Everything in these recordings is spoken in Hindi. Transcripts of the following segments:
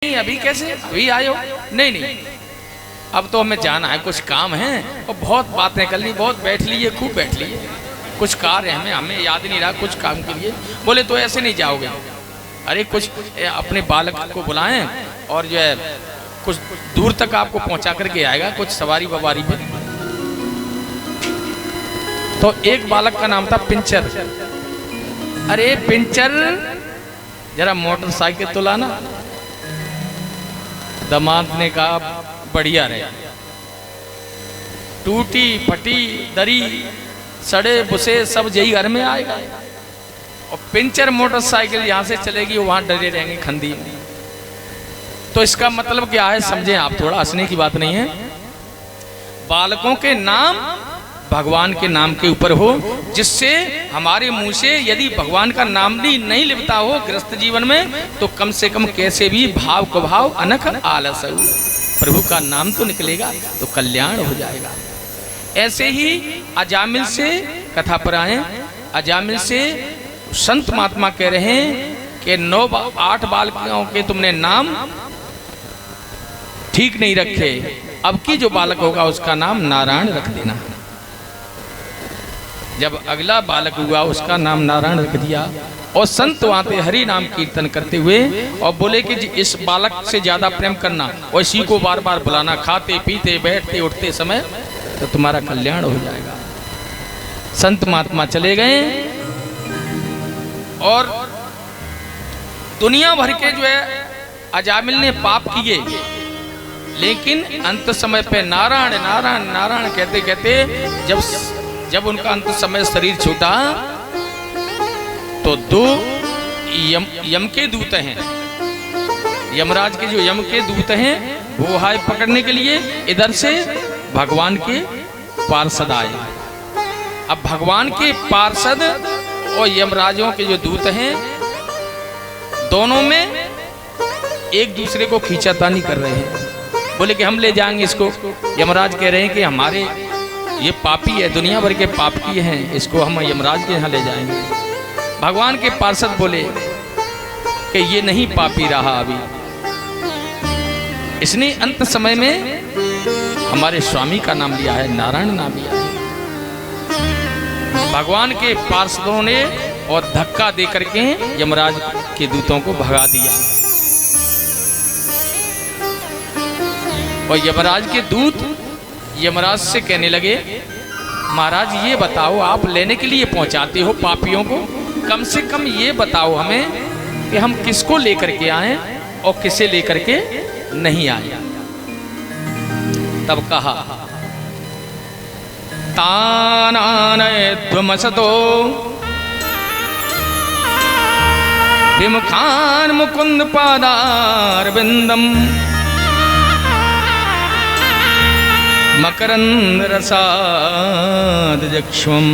नहीं अभी कैसे, अभी आए हो? नहीं नहीं, अब तो हमें जाना है, कुछ काम है और बहुत बातें कर ली, बहुत बैठ ली है, खूब बैठ ली है, कुछ कार्य है, हमें याद नहीं रहा कुछ काम के लिए। बोले तो ऐसे नहीं जाओगे, अरे कुछ अपने बालक को बुलाएं और जो है कुछ दूर तक आपको पहुंचा करके आएगा, कुछ सवारी ववारी पे। तो एक बालक का नाम था पिंचर। अरे पिंचर जरा मोटरसाइकिल तो लाना। दामाद ने कहा बढ़िया रहे, टूटी फटी दरी सड़े बुसे सब यही घर में आएगा, और पिंचर मोटरसाइकिल यहां से चलेगी वहां डरे रहेंगे खंदी। तो इसका मतलब क्या है समझें आप, थोड़ा हंसने की बात नहीं है। बालकों के नाम भगवान के नाम के ऊपर हो, जिससे हमारे मुंह से यदि भगवान का नाम भी नहीं लिपता हो गृहस्थ जीवन में, तो कम से कम कैसे भी भाव को भाव अनख आलस, प्रभु का नाम तो निकलेगा तो कल्याण हो जाएगा। ऐसे ही अजामिल से कथा पर आए। अजामिल से संत महात्मा कह रहे हैं कि 8 बालकों के तुमने नाम ठीक नहीं रखे, अब की जो बालक होगा उसका नाम नारायण रख देना। जब अगला बालक हुआ उसका नाम नारायण रख दिया, और संत वहां पे हरि नाम कीर्तन करते हुए और बोले कि इस बालक से ज्यादा प्रेम करना और इसी को बार बार बुलाना, खाते पीते बैठते उठते समय, तो तुम्हारा कल्याण हो जाएगा। संत महात्मा चले गए और दुनिया भर के जो है अजामिल ने पाप किए, लेकिन अंत समय पे नारायण नारायण नारायण कहते कहते जब उनका अंत समय शरीर छूटा, तो 2 यम के दूत हैं, यमराज के जो यम के दूत हैं वो आए पकड़ने के लिए। इधर से भगवान के पार्षद आए। अब भगवान के पार्षद और यमराजों के जो दूत हैं, दोनों में एक दूसरे को खींचातानी कर रहे हैं। बोले कि हम ले जाएंगे इसको। यमराज कह रहे हैं कि हमारे ये पापी है, दुनिया भर के पाप किए हैं, इसको हम यमराज के यहाँ ले जाएंगे। भगवान के पार्षद बोले कि ये नहीं पापी रहा, अभी इसने अंत समय में हमारे स्वामी का नाम लिया है, नारायण नाम लिया है। भगवान के पार्षदों ने और धक्का दे करके यमराज के दूतों को भगा दिया, और यमराज के दूत यमराज से कहने लगे, महाराज ये बताओ, आप लेने के लिए पहुंचाते हो पापियों को, कम से कम ये बताओ हमें कि हम किसको लेकर के आए और किसे लेकर के नहीं आए। तब कहा, तानानयध्वमसतो विमुखान मुकुंद पादारविंदम मकरंद रसाद जक्ष्वम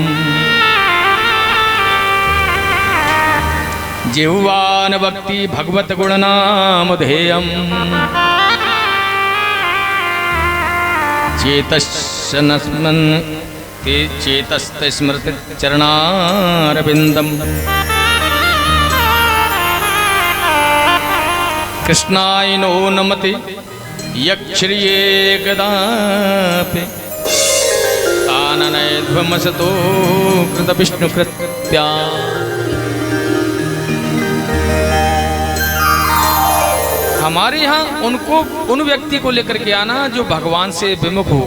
जिह्वान भक्ति भगवत गुणनाम ध्येयम चेतस्नस्मन् चेतस्त स्मृति चरणारविंदम कृष्णाय नो नमति यक्षिये गदापि ताननयध्वमसतो कृत विष्णु कृत्या। हमारे यहाँ उन व्यक्ति को लेकर के आना जो भगवान से विमुख हो,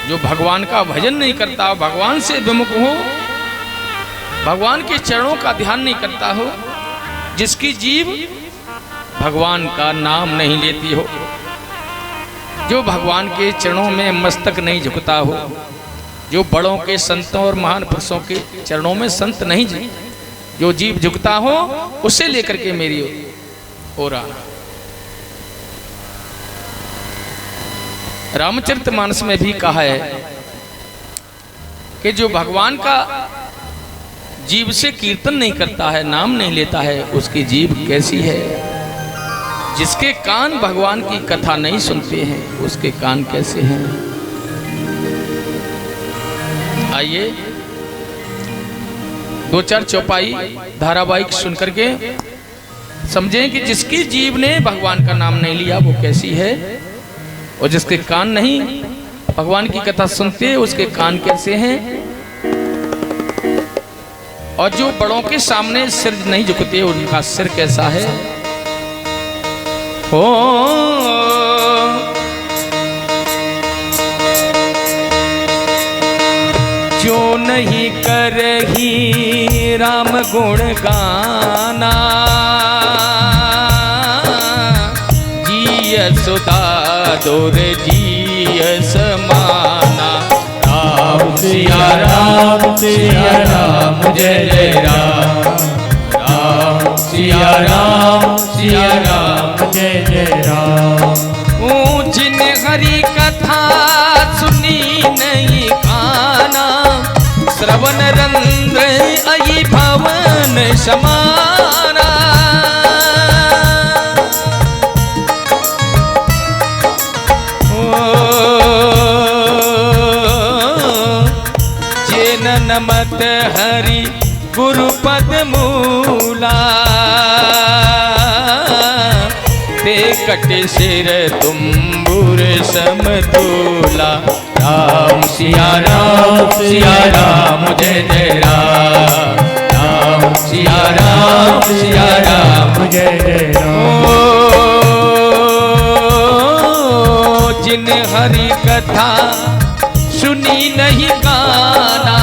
जो भगवान का भजन नहीं करता, भगवान से विमुख हो, भगवान के चरणों का ध्यान नहीं करता हो, जिसकी जीव भगवान का नाम नहीं लेती हो, जो भगवान के चरणों में मस्तक नहीं झुकता हो, जो बड़ों के संतों और महान पुरुषों के चरणों में संत नहीं जो जीव झुकता हो, उसे लेकर के मेरी ओर आना। रामचरितमानस में भी कहा है कि जो भगवान का जीव से कीर्तन नहीं करता है, नाम नहीं लेता है, उसकी जीव कैसी है। जिसके कान भगवान की कथा नहीं सुनते हैं, उसके कान कैसे हैं। आइए 2-4 चौपाई धारावाहिक सुन करके समझें कि जिसकी जीभ ने भगवान का नाम नहीं लिया वो कैसी है, और जिसके कान नहीं भगवान की कथा सुनते उसके कान कैसे हैं, और जो बड़ों के सामने सिर नहीं झुकते उनका सिर कैसा है। हो जो नहीं करही राम गुण गाना, जिय सुधा दोर जिय समाना। राम सिया राम सिया राम जय जय राम, राम सिया राम जय जय राम। जिन हरि कथा सुनी नहीं काना, श्रवण रंध्र अयि भवन समाना। जेन नमत हरि गुरुपद मूला, ते कट सिर तुम्बुर समतूला। राम सिया राम जय जय राम, राम सिया राम जय जय राम। जिन हरि कथा सुनी नहीं गाना,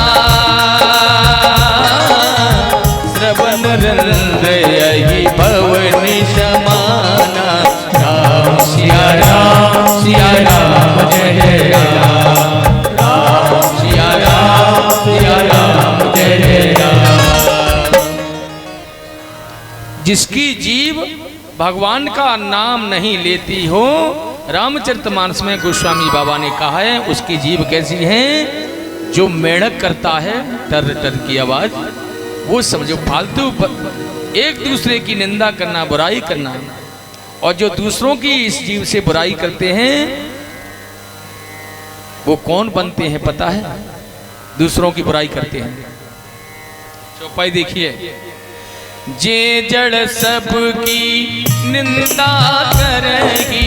श्रवण रंध्र यही भवन समाना। राम सिया राम जय जय राम, राम सिया राम जय जय राम। जिसकी जीभ भगवान का नाम नहीं लेती हो, रामचरितमानस में गोस्वामी बाबा ने कहा है उसकी जीभ कैसी है, जो मेढ़क करता है टर टर की आवाज, वो समझो फालतू एक दूसरे की निंदा करना, बुराई करना। और जो दूसरों की इस जीव से बुराई करते हैं वो कौन बनते हैं पता है? दूसरों की बुराई करते हैं। चौपाई देखिए, जे जड़ सबकी निंदा करेगी,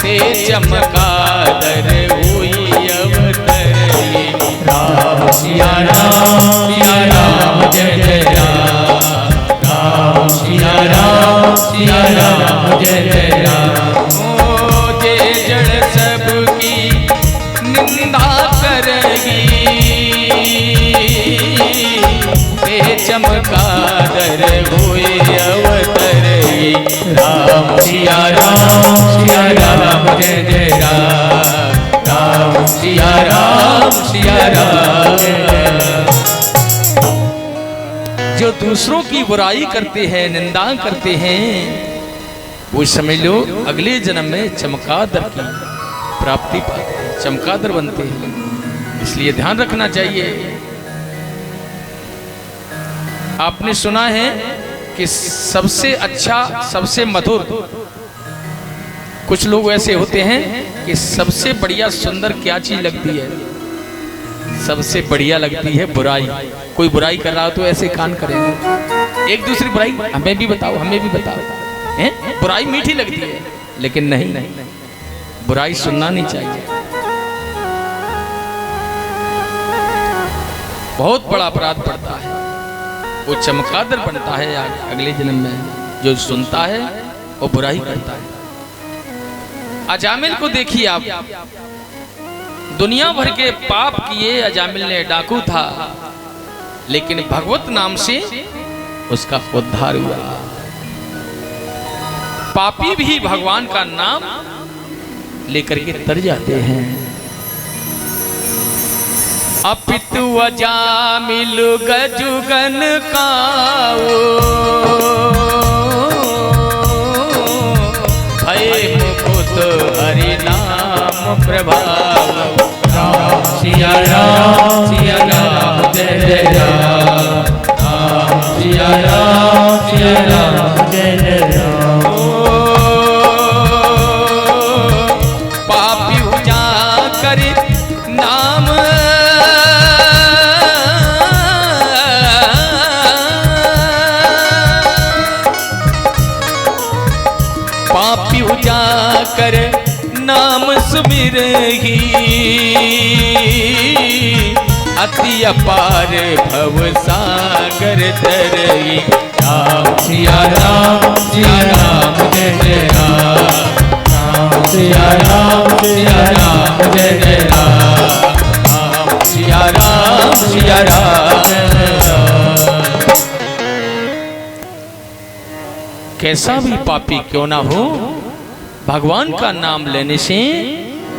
ते चमकादर हुई अवतरी। राम सिया राम जय जय राम, राम सिया राम जय जय राम। ओ जे जड़ सबकी निंदा करेगी, ते चमकादर हुए अवतरी। राम सिया राम जय जय राम, राम सिया राम जय जय। जो दूसरों की बुराई करते हैं, निंदा करते हैं, वो समझ लो अगले जन्म में चमकादर की प्राप्ति पाते हैं, चमकादर बनते हैं। इसलिए ध्यान रखना चाहिए। आपने सुना है कि सबसे अच्छा, सबसे मधुर, कुछ लोग ऐसे होते हैं कि सबसे बढ़िया सुंदर क्या चीज लगती है? सबसे बढ़िया लगती है बुराई। कोई बुराई कर रहा हो तो ऐसे कान करेंगे, एक दूसरी बुराई हमें भी बताओ, हमें भी बताओ, हैं? बुराई मीठी लगती है, लेकिन नहीं, बुराई सुनना नहीं चाहिए। बहुत बड़ा अपराध पड़ता है। वो चमकादर बनता है अगले जन्म में, जो सुनता है वो बुराई करता है। अजामिल को देखिए आप, दुनिया भर के पाप किए अजामिल ने, डाकू था, लेकिन भगवत नाम से उसका उद्धार हुआ। पापी भी भगवान का नाम लेकर के तर जाते हैं। अपितु अजामिल गजुगन काओ, भय मुकुत हरि नाम प्रभाव। राम सिया राम जय जय राम, राम सिया राम जय जय राम। पापी उजा कर नाम क्या करे नाम सुमिरही, अति अपार भव सागर तरही। राम सिया राम जय जय राम, राम सिया राम जय जय राम, राम सिया राम। कैसा भी पापी क्यों ना हो, भगवान का नाम लेने से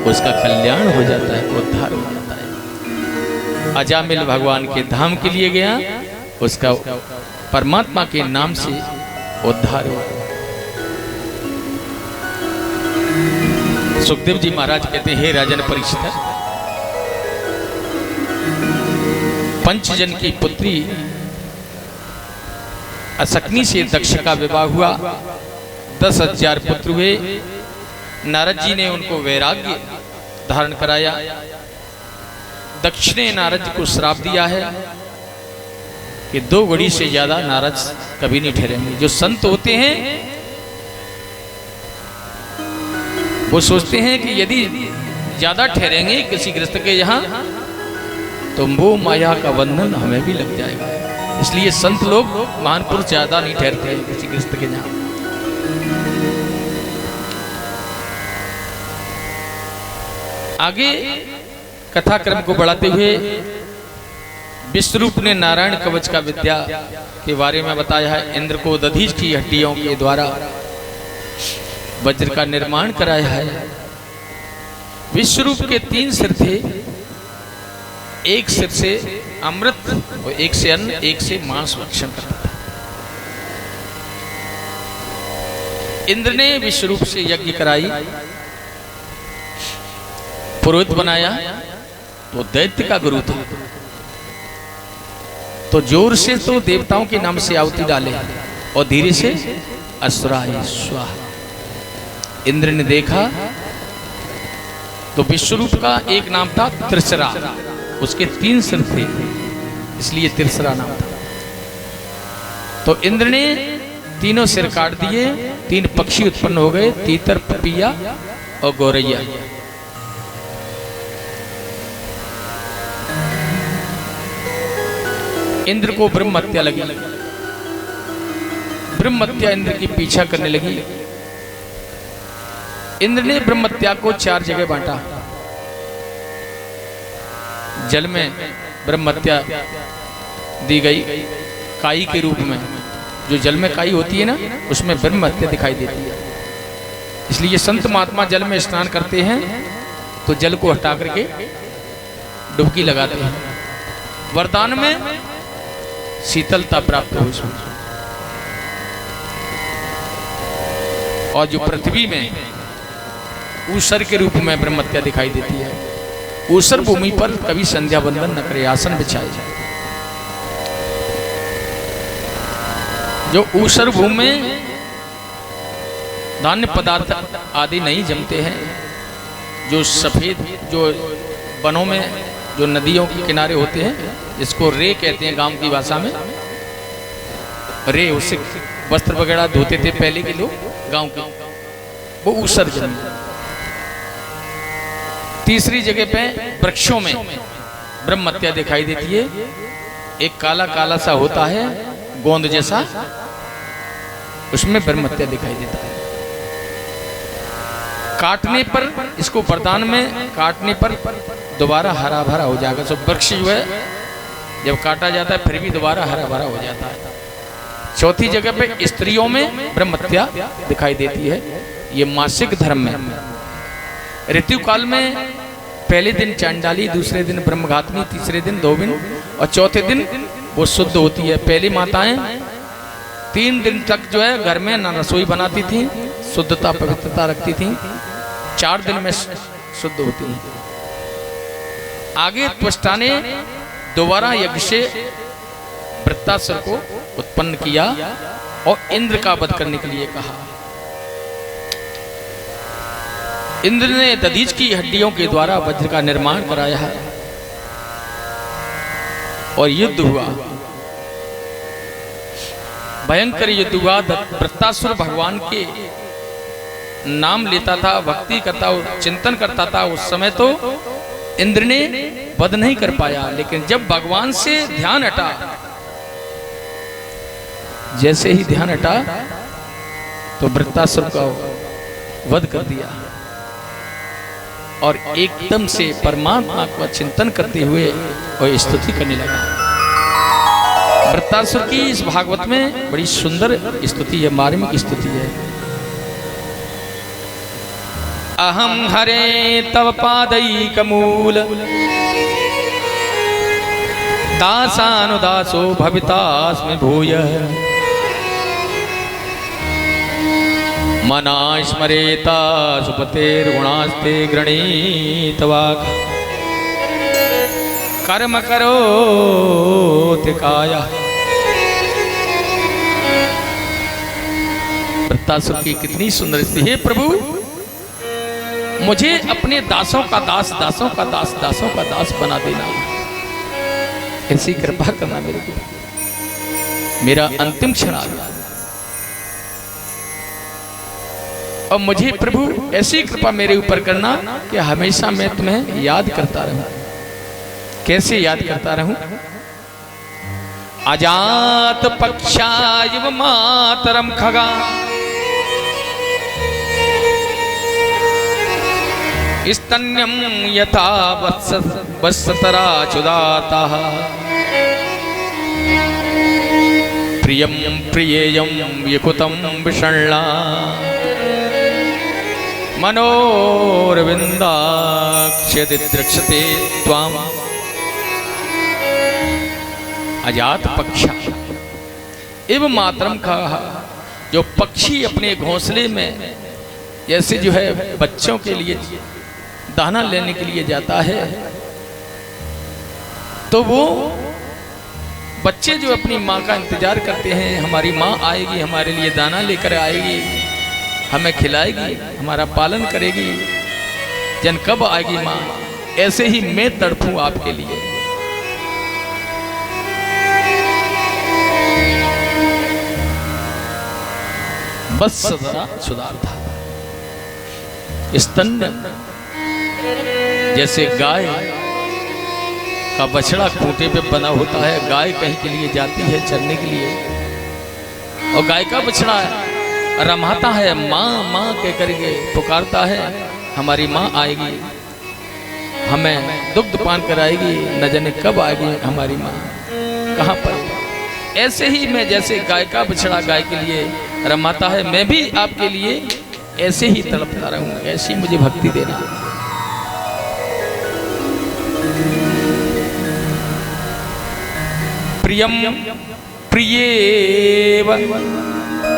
उसका कल्याण हो जाता है, उद्धार हो जाता है। अजामिल भगवान के धाम के लिए गया, उसका परमात्मा के नाम से उद्धार हुआ। सुखदेव जी महाराज कहते हैं, हे राजन परीक्षित, पंचजन की पुत्री असकनी से दक्ष का विवाह हुआ, 10,000 पुत्र हुए। नारद जी ने उनको वैराग्य धारण कराया। दक्ष ने नारद जी को श्राप दिया है कि 2 घड़ी से ज्यादा नारद कभी नहीं ठहरेंगे। जो संत होते हैं वो सोचते हैं कि यदि ज्यादा ठहरेंगे किसी गृहस्थ के यहाँ तो मोह माया का बंधन हमें भी लग जाएगा। इसलिए संत लोग महान पुरुष ज्यादा नहीं ठहरते हैं किसी गृहस्थ के यहाँ। आगे कथा क्रम को बढ़ाते हुए विश्वरूप ने नारायण कवच का विद्या के बारे में बताया है। इंद्र को दधीच की हड्डियों के द्वारा वज्र का निर्माण कराया है। विश्वरूप के 3 सिर थे, एक सिर से अमृत और एक से अन्न, एक से मांस भक्षण करता था। इंद्र ने विश्वरूप से यज्ञ कराई, पुरोहित बनाया, तो दैत्य का गुरु था, तो जोर से तो देवताओं के नाम से आहुति डाले और धीरे से असुराय स्वाहा। इंद्र ने देखा तो विश्वरूप का एक नाम था त्रिसरा, उसके 3 सिर थे इसलिए त्रिसरा नाम था। तो इंद्र ने तीनों सिर काट दिए, 3 पक्षी उत्पन्न हो गए, तीतर, पपिया और गौरैया। इंद्र को ब्रह्म हत्या लगी। ब्रह्म हत्या इंद्र की पीछा करने लगी। इंद्र ने ब्रह्म हत्या को 4 जगह बांटा। जल में ब्रह्म हत्या दी गई काई के रूप में, जो जल में काई होती है ना, उसमें ब्रह्म हत्या दिखाई देती है। इसलिए संत महात्मा जल में स्नान करते हैं तो जल को हटा करके डुबकी लगाते हैं। वरदान में शीतलता प्राप्त हो इसमें। और जो पृथ्वी में ऊसर के रूप में ब्रह्म हत्या दिखाई देती है, ऊसर भूमि पर कभी संध्या बंदन न करे, आसन बिछाए जाए। जो ऊसर भूमि में धान्य पदार्थ आदि नहीं जमते हैं, जो सफेद जो वनों में जो नदियों के किनारे होते हैं, जिसको रे कहते हैं गांव की भाषा में, रे, उससे वस्त्र वगैरह धोते थे पहले के लोग गांव के, वो ऊसर जमीन। तीसरी जगह पे वृक्षों में ब्रह्म हत्या दिखाई देती है। एक काला काला सा होता है गोंद जैसा, उसमें ब्रह्म हत्या दिखाई देता है। काटने पर, इसको वरदान में काटने पर दोबारा हरा भरा हो जाएगा। सो वृक्ष जो है जब काटा जाता है फिर भी दोबारा हरा भरा हो जाता है। चौथी जगह पे स्त्रियों में ब्रह्म हत्या दिखाई देती है। ये मासिक धर्म में ऋतु काल में पहले दिन चांडाली, दूसरे दिन ब्रह्मघातनी, तीसरे दिन धोबिन और चौथे दिन वो शुद्ध होती है। पहली माताएं 3 दिन तक जो है घर में न रसोई बनाती थी, शुद्धता पवित्रता रखती थी, 4 दिन में शुद्ध होती है। आगे त्वष्टा ने दोबारा यज्ञ से वृत्तासुर को उत्पन्न किया और इंद्र का वध करने के लिए कहा। इंद्र ने दधीच की हड्डियों के द्वारा वज्र का निर्माण कराया है और युद्ध हुआ, भयंकर युद्ध हुआ। वृत्तासुर भगवान के नाम लेता था, भक्ति करता, चिंतन करता था, उस समय तो इंद्र ने वध नहीं कर पाया। लेकिन जब भगवान से ध्यान हटा, जैसे ही ध्यान हटा तो वृत्तासुर का वध कर दिया और एकदम से परमात्मा का चिंतन करते हुए वह स्तुति करने लगा। वृत्तासुर की इस भागवत में बड़ी सुंदर स्तुति है, मार्मिक स्तुति है। अहम हरे तव पादैकमूल दासानुदासो भवितास्मि भूयः मना स्मरेता सुपतेर्गुणास्ते गृणीतवाक् कर्म करोति कायः। वृत्तासुर की कितनी सुंदर स्तुति है। प्रभु मुझे अपने दासों का दास, दासों का दास, दासों का दास बना देना, ऐसी कृपा करना मेरे को। मेरा अंतिम क्षण आ गया और मुझे प्रभु ऐसी कृपा मेरे ऊपर करना कि हमेशा मैं तुम्हें याद करता रहूं। कैसे याद करता रहूं? अजात पक्षायव मातरम खगा स्तन्यम यथा वत्सतरा चुदाताः प्रियम प्रियेयम विकुतम विषण्णा मनोरविंदाक्षदिद्रक्षते त्वाम। अजात पक्षा एवं मातरम खगा, जो पक्षी अपने घोंसले में जैसे जो है बच्चों के लिए दाना लेने के लिए जाता है, तो वो बच्चे जो अपनी माँ का इंतजार करते हैं, हमारी माँ आएगी, हमारे लिए दाना लेकर आएगी, हमें खिलाएगी, हमारा पालन करेगी, जन कब आएगी माँ। ऐसे ही मैं तड़पूं आपके लिए। बस सदा सुधारता स्तन, जैसे गाय का बछड़ा खूंटे पे बना होता है, गाय कहीं के लिए जाती है चरने के लिए, और गाय का बछड़ा रमाता है, माँ माँ कह करके पुकारता है, हमारी माँ आएगी, हमें दुग्ध पान कराएगी, न जाने कब आएगी हमारी माँ, कहाँ पर। ऐसे ही मैं जैसे गाय का बछड़ा गाय के लिए रमाता है, मैं भी आपके लिए ऐसे ही तड़पता रहूं, ऐसी मुझे भक्ति देना। प्रियम प्रियेव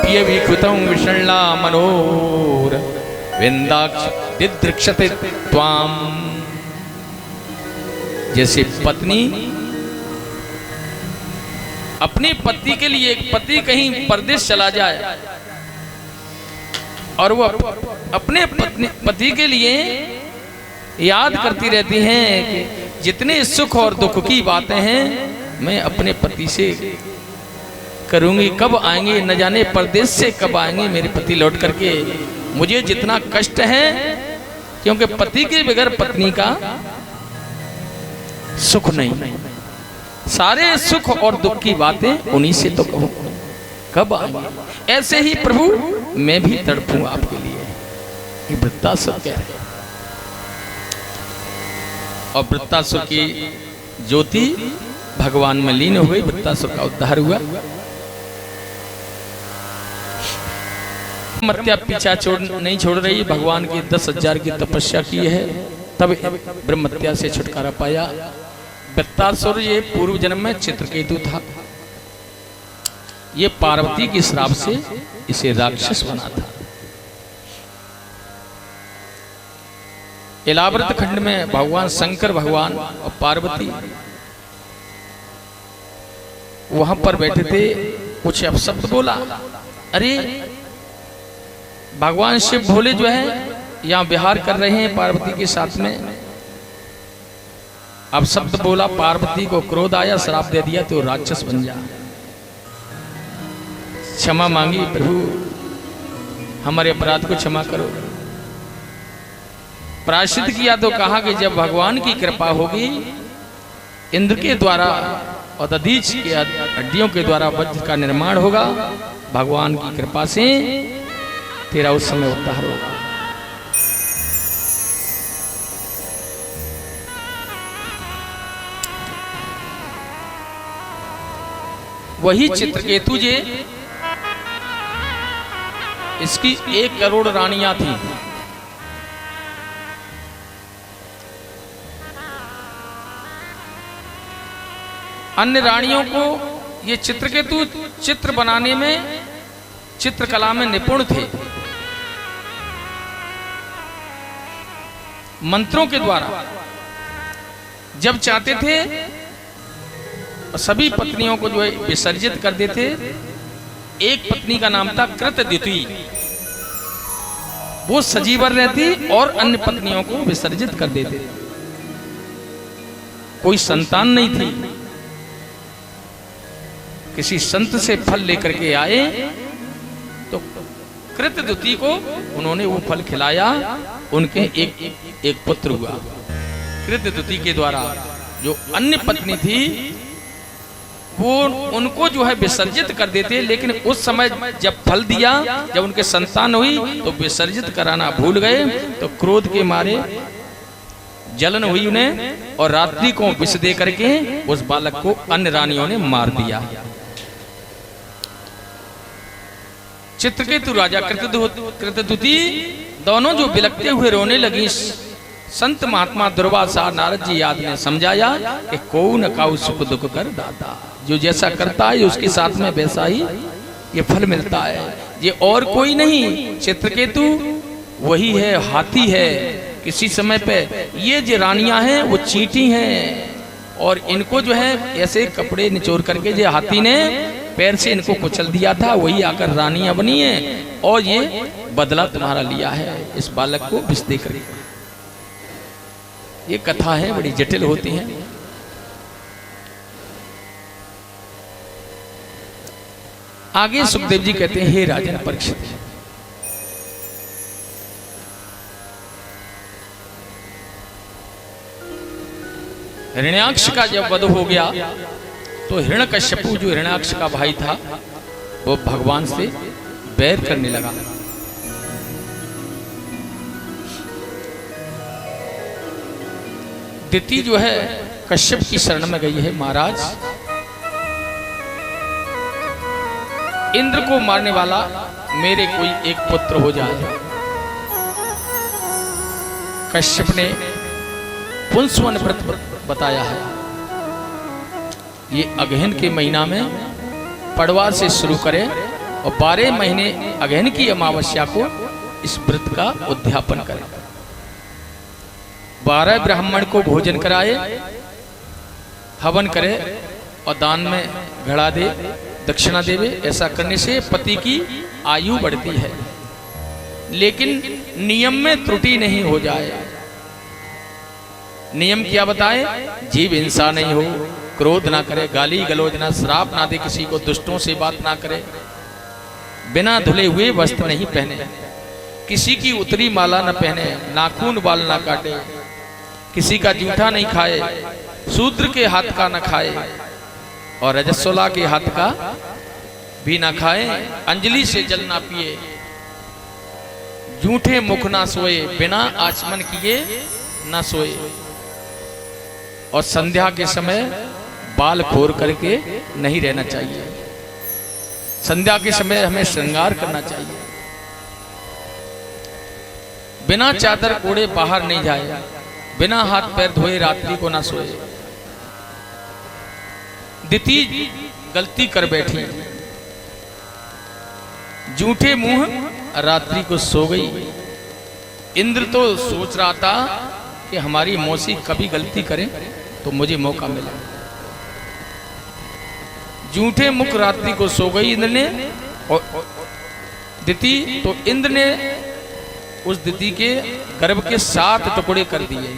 प्रियविकृतं विषण्णा मनोर विंदाक्ष दिदृक्षते त्वाम। जैसे पत्नी अपने पति के लिए, पति कहीं परदेश चला जाए और वो अपने पति के लिए याद करती रहती हैं कि जितने सुख और दुख की बातें हैं मैं अपने पति से करूंगी, कब आएंगे न जाने परदेश से कब आएंगे मेरे पति लौट करके। मुझे जितना कष्ट है, क्योंकि पति के बगैर पत्नी का सुख नहीं, सारे सुख और दुख की बातें उन्हीं से तो कहूं, कब आएंगे। ऐसे ही प्रभु मैं भी तड़पूं आपके लिए, ये वृत्तासुर कह रहे। और वृत्तासुर की ज्योति भगवान में लीन हो गई, वृत्तासुर का उद्धार हुआ। मत्या पीछा नहीं छोड़ रही, भगवान की 10,000 की तपस्या की है, तब ब्रह्मत्या से छुटकारा पाया। वृत्तासुर ये पूर्व जन्म में चित्रकेतु था, ये पार्वती के श्राप से इसे राक्षस बना था। इलाव्रत खंड में भगवान शंकर भगवान और पार्वती वहां पर बैठे थे, कुछ अपशब्द बोला। अरे भगवान शिव भोले जो है यहाँ विहार कर रहे हैं पार्वती के साथ में, अब शब्द बोला, पार्वती को क्रोध आया, श्राप दे दिया तो राक्षस बन जा। क्षमा मांगी, प्रभु हमारे अपराध को क्षमा करो। प्रायश्चित किया तो कहा कि जब भगवान की कृपा होगी, इंद्र के द्वारा और दधीच के हड्डियों के द्वारा वज्र का निर्माण होगा, भगवान की कृपा से तेरा उस समय उद्धार होगा। वही चित्रकेतु जे, इसकी 1 करोड़ रानियां थी। अन्य रानियों को ये चित्रकेतु चित्र बनाने में, चित्रकला में निपुण थे। मंत्रों के द्वारा जब चाहते थे सभी पत्नियों को जो है विसर्जित कर देते। एक पत्नी का नाम था कृतद्युति, वो सजीवन रहती और अन्य पत्नियों को विसर्जित कर देते। कोई संतान नहीं थी, किसी संत से फल लेकर के आए तो कृतद्युति को उन्होंने वो फल खिलाया, उनके एक पुत्र हुआ। कृतद्युति के द्वारा जो अन्य पत्नी थी वो उनको जो है विसर्जित कर देते, लेकिन उस समय जब फल दिया, जब उनके संतान हुई तो विसर्जित कराना भूल गए। तो क्रोध के मारे जलन हुई उन्हें और रात्रि को विष दे करके उस बालक को अन्य रानियों ने मार दिया। चित्रकेतु राजा कृतद्युति दोनों जो बिलखते हुए रोने लगी, संत महात्मा दुर्वासा नारद जी आदि ने समझाया कि को न काऊ सुख दुख कर दाता, जो जैसा करता है उसके साथ में वैसा ही ये फल मिलता है। ये और कोई नहीं, चित्रकेतु वही है, हाथी है। किसी समय पे ये जो रानियां हैं वो चींटी हैं और इनको जो है ऐसे कपड़े निचोड़ करके जो हाथी ने पैर से इनको कुचल दिया था, वही आकर रानियां बनी हैं और ये बदला तुम्हारा लिया है इस बालक को विष दे करके। ये कथा है, बड़ी जटिल होती है। आगे सुखदेव जी कहते हैं, हे राजन परीक्षित, हिरण्याक्ष का जब वध हो गया तो हिरण्यकश्यपु जो हिरण्याक्ष का भाई था वो भगवान से बैर करने लगा। दिति जो है कश्यप की शरण में गई है, महाराज इंद्र को मारने वाला मेरे कोई एक पुत्र हो जाए। कश्यप ने पुंसवन व्रत बताया है। ये अगहन के महीना में पड़वा से शुरू करें और 12 महीने अगहन की अमावस्या को इस व्रत का उद्यापन करें। 12 ब्राह्मण को भोजन कराए, हवन करे और दान में घड़ा दे, दक्षिणा देवे। ऐसा करने से पति की आयु बढ़ती है, लेकिन नियम में त्रुटि नहीं हो जाए। नियम क्या बताए? जीव हिंसा नहीं हो, क्रोध ना करे, गाली गलौज ना, श्राप ना दे किसी को, दुष्टों से बात ना करे, बिना धुले हुए वस्त्र नहीं पहने, किसी की उतरी माला न पहने, नाखून बाल ना काटे, किसी का जूठा नहीं खाए, शूद्र के हाथ का न खाए और रजस्वला के हाथ का भी ना खाए, अंजलि से जल ना पिए, जूठे मुख ना सोए, बिना आचमन किए ना सोए और संध्या के समय बाल खोर करके नहीं रहना चाहिए। संध्या के समय हमें श्रृंगार करना चाहिए। बिना चादर ओढ़े बाहर नहीं जाए, बिना हाथ पैर धोए रात्रि को ना सोए। दिति गलती कर बैठी, जूठे मुंह रात्रि को सो गई। इंद्र तो सोच रहा था कि हमारी मौसी कभी गलती करे तो मुझे मौका मिले। जूठे मुख रात्रि को सो गई इंद्र ने और दिति, तो इंद्र ने उस दिति के गर्भ के 7 टुकड़े कर दिए,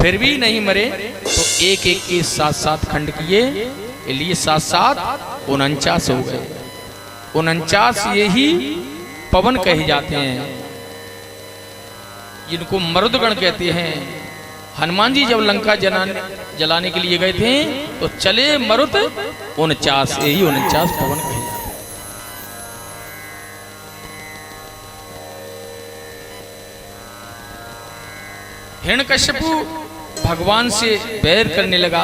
फिर भी नहीं मरे तो एक एक के 7-7 खंड किए, लिए 7-7 49 हो गए। 49 ये ही पवन कहे जाते हैं, जिनको मरुदगण कहते हैं। हनुमान जी जब लंका जलाने के लिए गए थे तो चले मरुत 49, यही 49 पवन कहे जाते हैं। हिरण्यकश्यपु भगवान से बैर करने लगा।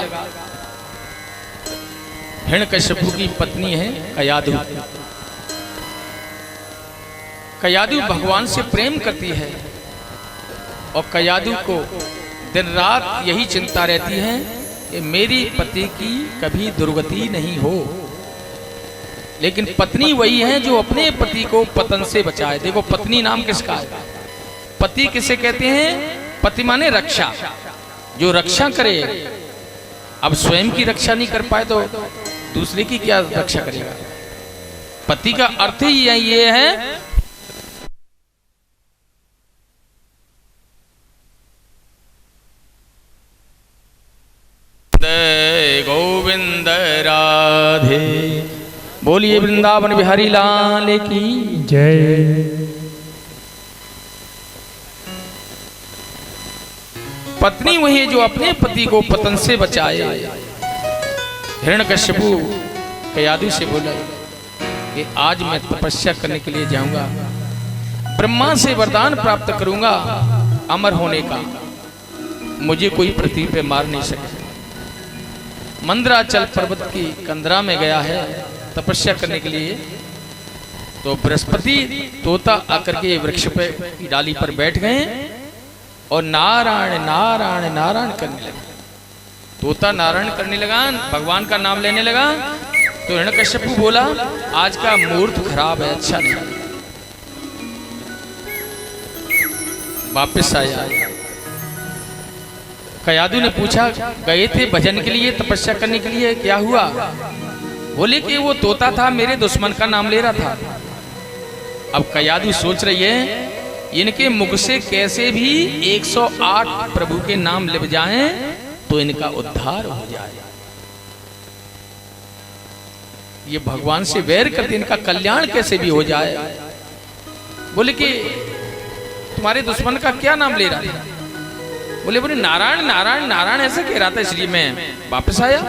हिरण्यकश्यपु की पत्नी है कयाधु। कयाधु भगवान से प्रेम करती है और कयाधु को दिन रात यही चिंता रहती है कि मेरी पति की कभी दुर्गति नहीं हो। लेकिन पत्नी वही है जो अपने पति को पतन से बचाए। देखो पत्नी नाम किसका है? पति किसे कहते हैं? पति माने रक्षा, जो रक्षा करे। अब स्वयं की रक्षा नहीं कर पाए तो दूसरे की क्या रक्षा करेगा? पति का अर्थ ही ये है गोविंद राधे। बोलिए वृंदावन बिहारी लाल की जय। पत्नी वही है जो अपने पति को पतन से बचाए। हिरण्यकश्यपु कयाधु से बोला कि आज मैं तपस्या करने के लिए जाऊंगा, ब्रह्मा से वरदान प्राप्त करूंगा अमर होने का, मुझे कोई पृथ्वी पे मार नहीं सके। मंदराचल पर्वत की कंदरा में गया है तपस्या करने के लिए। तो बृहस्पति तोता आकर के वृक्ष पे की डाली पर बैठ गए और नारायण नारायण नारायण करने लगे। तोता नारायण करने लगा, भगवान का नाम लेने लगा। तो हिरण्यकश्यपु बोला आज का मुहूर्त खराब है, अच्छा नहीं। वापस आया। कयाधु ने पूछा गए थे भजन के लिए, तपस्या करने के लिए, क्या हुआ? बोले कि वो तोता था मेरे दुश्मन का नाम ले रहा था। अब कयाधु सोच रही है इनके मुख से कैसे भी 108 प्रभु के नाम लिप जाएं तो इनका उद्धार हो जाए। ये भगवान से वैर करते इनका कल्याण कैसे भी हो जाए। बोले कि तुम्हारे दुश्मन का क्या नाम ले रहा था? बोले नारायण नारायण नारायण ऐसे कह रहा था, इसलिए मैं वापस आया।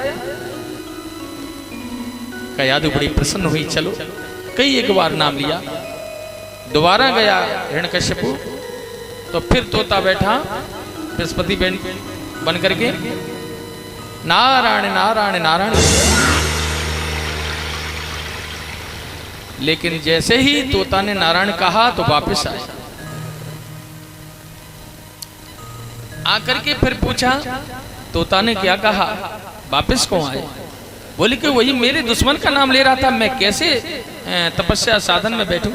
कयाधु बड़ी प्रसन्न हुई। चलो कई एक बार नाम लिया। दोबारा गया हिरण्यकश्यपु तो फिर तोता बैठा बृहस्पति बन करके नारायण नारायण नारायण। लेकिन जैसे ही तोता ने नारायण कहा तो वापस आया। आकर के फिर पूछा तोता ने क्या कहा, वापस क्यों आए? बोले कि वही मेरे दुश्मन का नाम ले रहा था, मैं कैसे तपस्या साधन में बैठूं।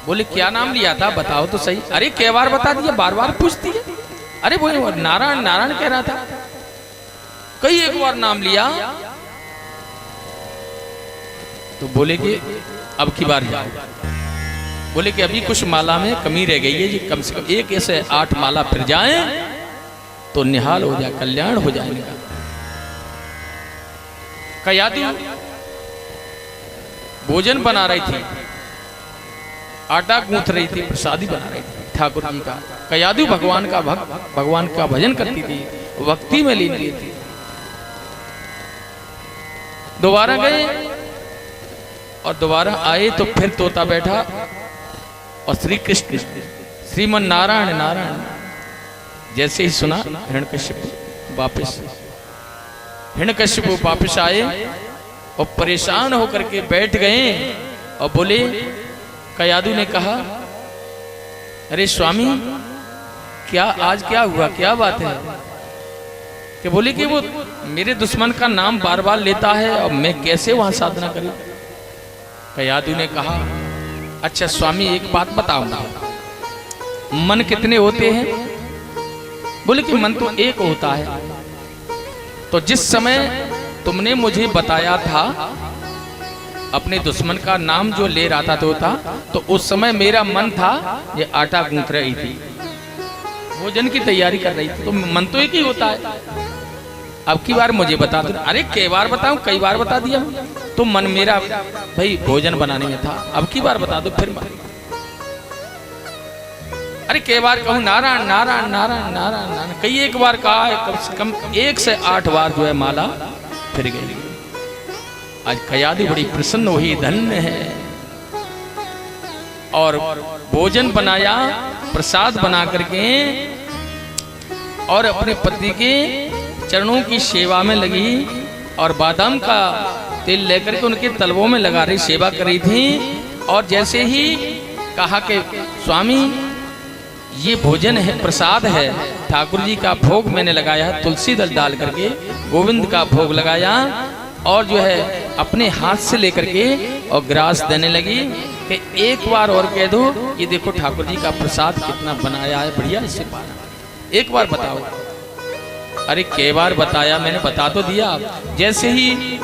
बोले क्या नाम लिया था बताओ तो सही। अरे कई बार बता दिया, बार बार पूछती है। अरे वो नारायण नारायण कह रहा था, कई एक बार नाम लिया। तो बोले कि अब की बार जाओ। बोले कि अभी कुछ माला में कमी रह गई है जी, कम से कम एक ऐसे 8 माला फिर जाए तो निहाल हो जाए, कल्याण हो जाएगा। कयाधु भोजन बना रही थी, आटा गूंथ रही थी, प्रसादी बना रही थी ठाकुर जी का। कयाधु भगवान का भगवान का भजन करती थी, भक्ति में लीन रही थी। दोबारा गए और दोबारा आए तो फिर तोता बैठा और श्री कृष्ण श्रीमन नारायण नारायण जैसे ही सुना हिरण्यकश्यपु वापस। हिरण्यकश्यपु वापस आए और परेशान होकर के बैठ गए और बोले, कयाधु ने कहा अरे स्वामी क्या आज क्या हुआ, क्या बात है? कि बोले कि वो मेरे दुश्मन का नाम बार बार लेता है और मैं कैसे वहां साधना करूं। कयाधु ने कहा अच्छा स्वामी एक बात बताओ, मन कितने होते हैं? बोले कि मन तो एक होता है। तो जिस समय तुमने मुझे बताया था अपने दुश्मन का नाम जो ले रहा था तोता, तो उस समय मेरा मन था ये आटा गूंथ रही थी, भोजन की तैयारी कर रही थी, तो मन तो एक ही होता है। अब की बार मुझे बता दो। अरे कई बार बताऊं, कई बार बता दिया। तो मन मेरा भाई भोजन बनाने में था, अब की बार बता दो फिर अरे कई बार कहूँ नारायण नारायण नारायण नारायण नारायण, कई एक बार कहा है, कम से कम 1 से 8 बार जो है माला फिर गई। आज कयादी बड़ी प्रसन्न हुई, धन्य है। और भोजन बनाया, प्रसाद बना करके और अपने पति के चरणों की सेवा में लगी और बादाम का तेल लेकर के उनके तलवों में लगा रही सेवा कर रही थी। और जैसे ही कहा कि स्वामी ये भोजन है, प्रसाद है, ठाकुर जी का भोग मैंने लगाया है, तुलसी दल डाल करके गोविंद का भोग लगाया और जो है अपने हाथ से लेकर के और ग्रास देने लगी कि एक बार और कह दो, ये देखो ठाकुर जी का प्रसाद कितना बनाया है, बढ़िया, इससे पाना, एक बार बताओ। अरे कई बार बताया मैंने, बता तो दिया। जैसे ही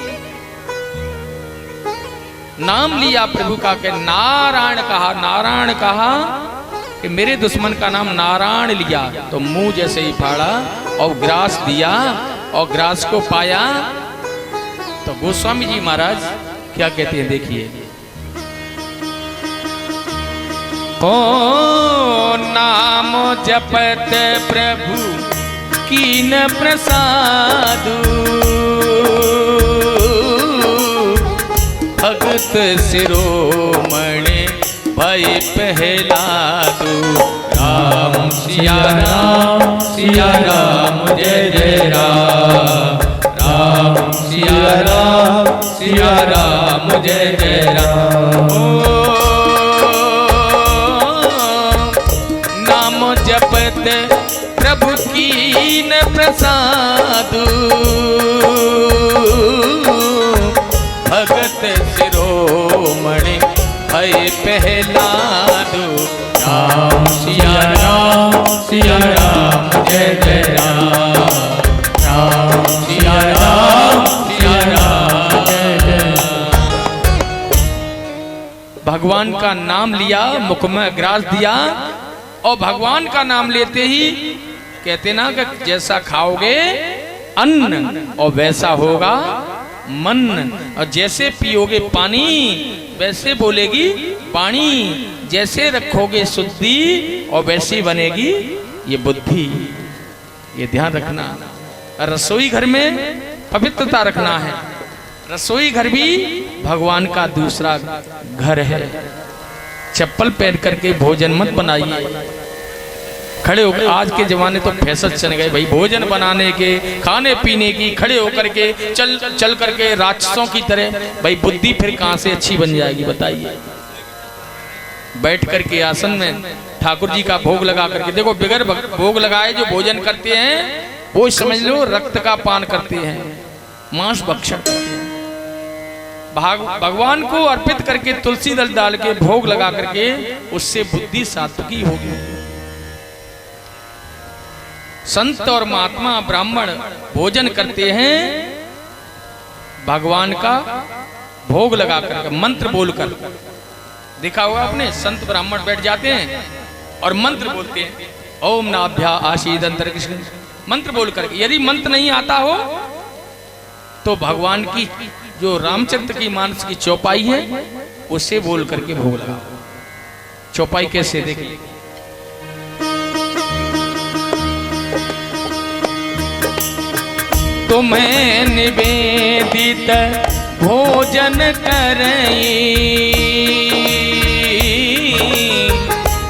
नाम लिया प्रभु का के नारायण कहा कि मेरे दुश्मन का नाम नारायण लिया तो मुंह जैसे ही फाड़ा और ग्रास दिया और ग्रास को पाया तो गोस्वामी जी महाराज क्या कहते हैं, देखिए। ओ नाम जपत प्रभु कीन प्रसादु, भगत शिरोमणि भय पहलादु। राम सिया राम जय जय राम, राम सिया राम जय जय राम। नाम जपत प्रभु कीन प्रसादु, भगत शिरोमणि भय पहलादु। राम सिया राम जय जय राम, राम सिया राम जय जय राम। भगवान का नाम लिया, मुख में ग्रास दिया और भगवान का नाम लेते ही कहते ना कि जैसा खाओगे अन्न और वैसा होगा मन, और जैसे पियोगे पानी वैसे बोलेगी पानी, जैसे रखोगे शुद्धि और वैसी बनेगी ये बुद्धि। ये ध्यान रखना। रसोई घर में पवित्रता रखना है। रसोई घर भी भगवान का दूसरा घर है। चप्पल पहन करके भोजन मत बनाइए। खड़े होकर, आज के जमाने तो फैशन चल गए भाई, भोजन बनाने के, खाने पीने की, खड़े होकर के चल करके राक्षसों की तरह। भाई बुद्धि फिर कहां से अच्छी बन जाएगी बताइए। बैठ करके आसन में ठाकुर जी का भोग लगा करके, देखो बगैर भोग लगाए जो भोजन करते हैं वो समझ लो रक्त का पान करते हैं, मांस भक्षण करते हैं। भगवान को अर्पित करके तुलसी दल डाल के भोग लगा करके उससे बुद्धि सात्विकी होगी। संत और महात्मा ब्राह्मण भोजन करते हैं भगवान का भोग लगा कर, मंत्र बोलकर। देखा होगा आपने, संत ब्राह्मण बैठ जाते हैं और मंत्र बोलते हैं, ओम नाभ्या आशीद अंतर कृष्ण, मंत्र बोलकर। यदि मंत्र नहीं आता हो तो भगवान की जो रामचरित्र की मानस की चौपाई है उसे बोल करके भोग लगा। चौपाई कैसे देखिए। तुम्हें निवेदित भोजन करई,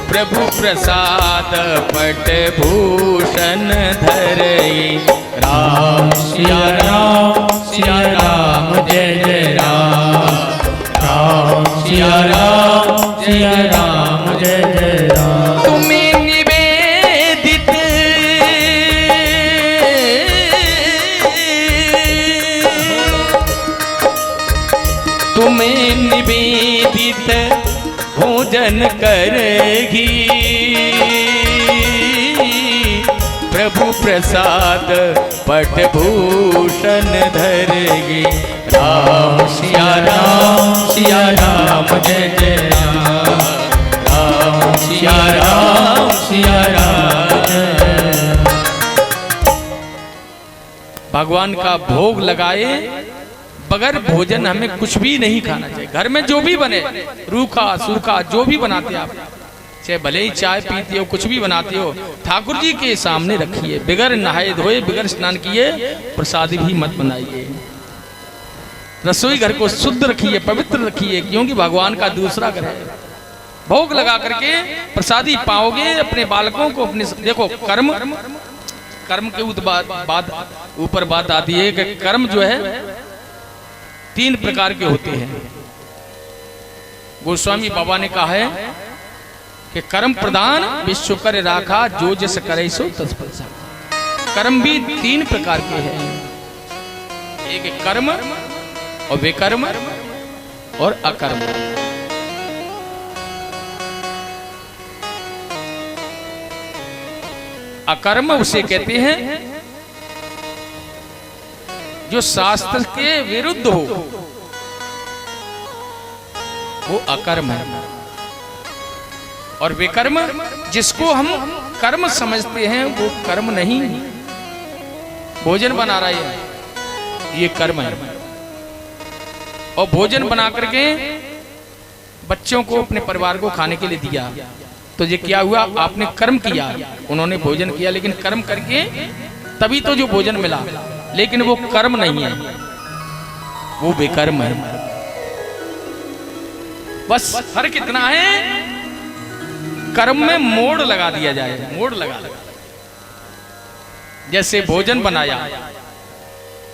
प्रभु प्रसाद पट भूषण धरई। राम सिया राम जय जय राम, राम सिया राम जय जय राम। तुम्हें निवेदित, तुम्हें निवेदित भोजन करेगी, प्रभु प्रसाद पट भूषण धरेगी। राम सिया राम जय जय राम, राम सिया राम भगवान का भोग लगाए, बगैर भोजन हमें कुछ भी नहीं खाना चाहिए। घर में जो भी बने, रूखा सूखा जो भी बनाते आप, चाहे भले ही चाय पीते हो, कुछ भी बनाते हो, ठाकुर जी के सामने रखिए। बगैर नहाए धोए, बगैर स्नान किए प्रसाद भी मत बनाइए। रसोई घर को शुद्ध रखिए, पवित्र रखिए, क्योंकि भगवान का दूसरा घर है। भोग लगा करके प्रसादी पाओगे। अपने बालकों को अपने, देखो कर्म के ऊपर बात आती है कि कर्म जो है 3 प्रकार के होते हैं। गोस्वामी बाबा ने कहा है कि कर्म प्रधान विश्व कर राखा, जो जस करे सो तस फल साखा। कर्म भी 3 प्रकार के हैं, एक कर्म और विकर्म और अकर्म। अकर्म उसे कहते हैं जो शास्त्र के विरुद्ध हो, वो अकर्म है। और विकर्म जिसको हम कर्म समझते हैं, वो कर्म नहीं। भोजन बना रहा है, ये कर्म है। और भोजन बना करके बच्चों को, अपने परिवार को खाने के लिए दिया, तो ये क्या हुआ? आपने कर्म किया। उन्होंने भोजन किया, लेकिन कर्म करके तभी तो जो भोजन मिला, लेकिन वो कर्म नहीं है, वो बेकर्म है। बस फर्क इतना है, कर्म में मोड़ लगा दिया जाए, मोड़ लगा। जैसे भोजन बनाया,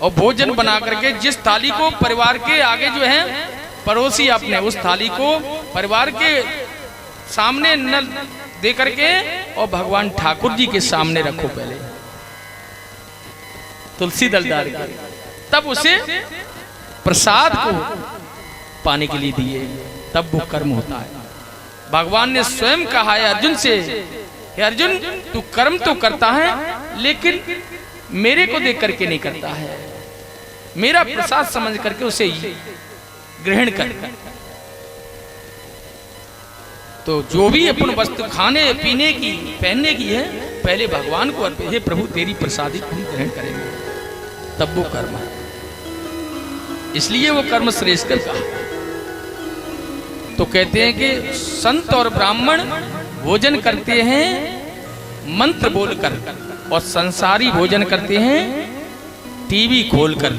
और भोजन बना करके जिस थाली को परिवार के आगे जो है परोसी, आपने उस थाली को परिवार के सामने न दे करके और भगवान ठाकुर जी के सामने रखो। पहले तुलसी दल डाल के, तब उसे प्रसाद को पाने के लिए दिए, तब वो कर्म होता है। भगवान ने स्वयं कहा है अर्जुन से, हे अर्जुन तू कर्म तो करता है, लेकिन मेरे को देख करके नहीं करता है। मेरा प्रसाद समझ करके उसे ग्रहण कर। तो जो भी अपन वस्तु खाने पीने की, पहनने की है, पहले भगवान को अर्पित। हे प्रभु तेरी प्रसादी हम ग्रहण करेंगे, तब वो कर्म है। इसलिए वो कर्म श्रेष्ठ कहा। तो कहते हैं कि संत और ब्राह्मण भोजन करते हैं मंत्र बोलकर, और संसारी भोजन करते हैं टीवी खोलकर।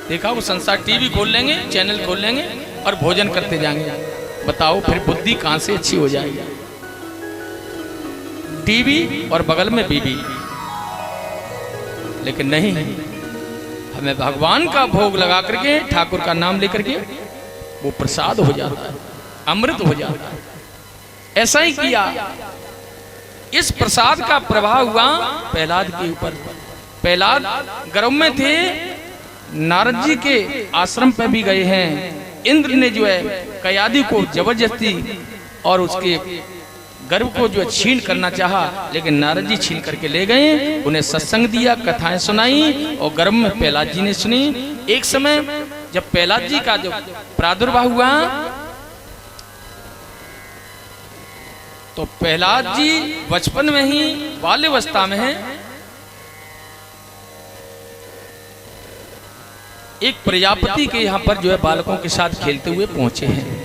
देखा, वो संसार टीवी खोल लेंगे, चैनल खोल लेंगे और भोजन करते जाएंगे। बताओ फिर बुद्धि कहां से अच्छी हो जाएगी? टीवी और बगल में बीबी। लेकिन नहीं, हमें भगवान का भोग लगा करके, ठाकुर का नाम लेकर के वो प्रसाद हो जाता है, अमृत हो जाता है। ऐसा ही किया। इस प्रसाद का प्रभाव हुआ प्रहलाद के ऊपर। प्रहलाद गर्भ में थे, नारद जी के आश्रम पे भी गए हैं। इंद्र ने जो है कयादी को जबरदस्ती और उसके गर्भ को जो छीन करना चाहा, लेकिन नारद जी छीन करके ले गए, उन्हें सत्संग दिया, कथाएं सुनाई, और गर्भ में प्रहलाद जी ने सुनी। एक समय जब प्रहलाद जी का जो प्रादुर्भाव हुआ, तो प्रहलाद जी बचपन में ही बाल्यावस्था में है, एक प्रजापति के यहाँ पर जो है बालकों के साथ खेलते हुए पहुंचे हैं।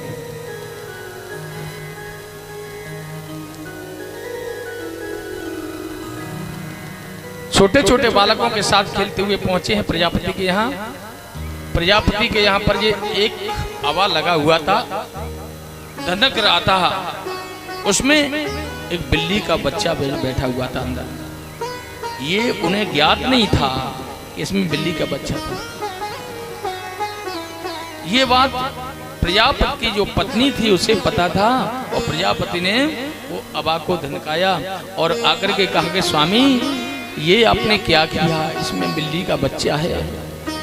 छोटे छोटे बालकों के साथ खेलते हुए पहुंचे हैं प्रजापति के यहाँ। प्रजापति के यहाँ पर ये एक हवा लगा हुआ था, धनक रहा था। उसमें एक बिल्ली का बच्चा बैठा हुआ था अंदर। ये उन्हें ज्ञात नहीं था कि इसमें बिल्ली का बच्चा था। ये बात प्रजापति की जो पत्नी थी उसे पता था, और प्रजापति ने वो हवा को धनकाया और आकर के कहा कि स्वामी ये आपने क्या किया? इसमें बिल्ली का बच्चा है,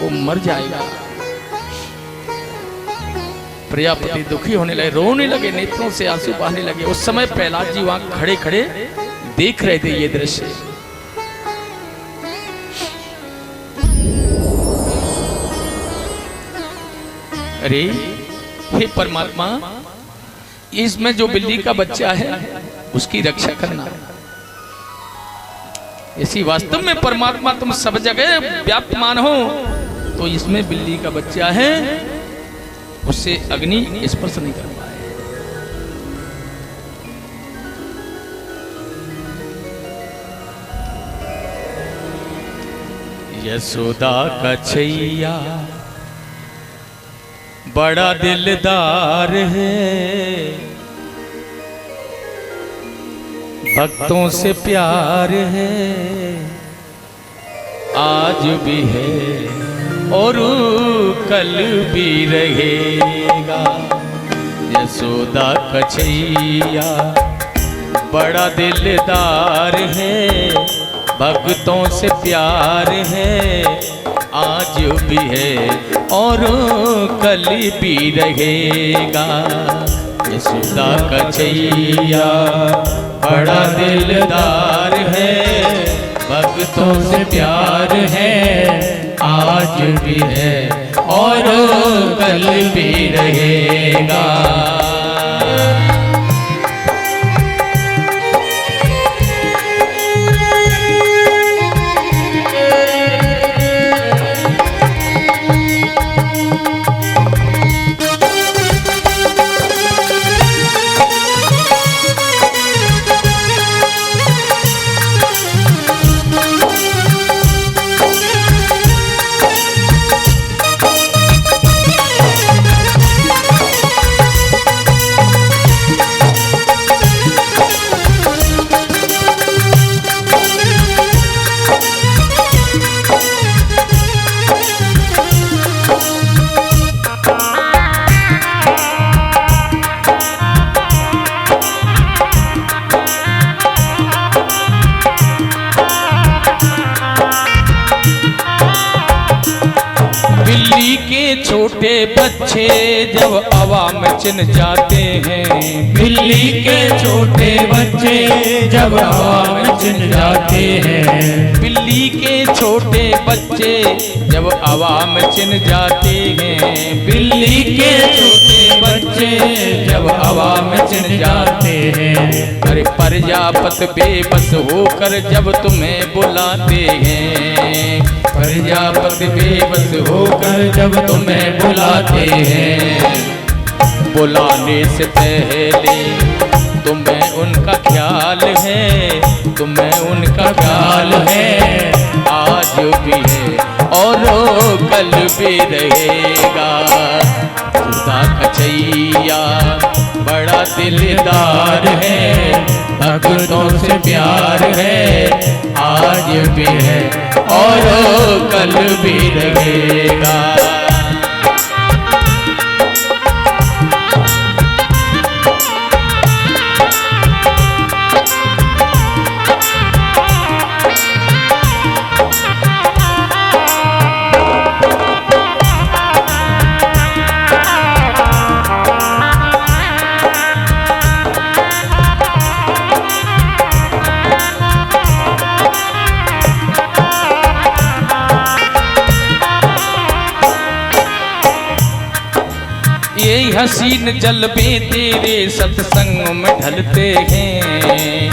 वो मर जाएगा। प्रजापति दुखी होने लगे, रोने लगे, नेत्रों से आंसू बहने लगे। उस समय प्रहलाद जी वहां खड़े खड़े देख रहे थे ये दृश्य। अरे हे परमात्मा, इसमें जो बिल्ली का बच्चा है उसकी रक्षा करना। इसी वास्तव में परमात्मा तुम सब जगह व्याप्तमान हो, तो इसमें बिल्ली का बच्चा है, उससे अग्नि स्पर्श नहीं कर पाए। यशोदा का छैया बड़ा दिलदार है, भक्तों से प्यार है, आज भी है और कल भी रहेगा। यशोदा का छैया बड़ा दिलदार है, भक्तों से प्यार है, आज भी है और कल भी रहेगा। यशोदा का छैया बड़ा दिलदार है, भक्तों से प्यार है, आज भी है और कल भी रहेगा। बिल्ली के छोटे बच्चे जब हवा में चिन जाते हैं, बिल्ली के छोटे बच्चे जब हवा में चिन जाते हैं, बिल्ली के छोटे बच्चे जब हवा में चिन जाते हैं, बिल्ली के छोटे बच्चे जब हवा में चिन जाते हैं। अरे प्रजापति बेबस होकर जब तुम्हें बुलाते हैं, प्रजापति बेबस होकर जब तुम्हें बुलाते हैं, बुलाने से पहले तुम्हें उनका ख्याल है, तुम्हें उनका ख्याल है, आज भी है और कल भी रहेगा। यशोदा का छैया बड़ा दिलदार है, भक्तों से प्यार है, आज भी है और कल भी रहेगा। ये हसीन जलवे तेरे सत्संग में ढलते हैं।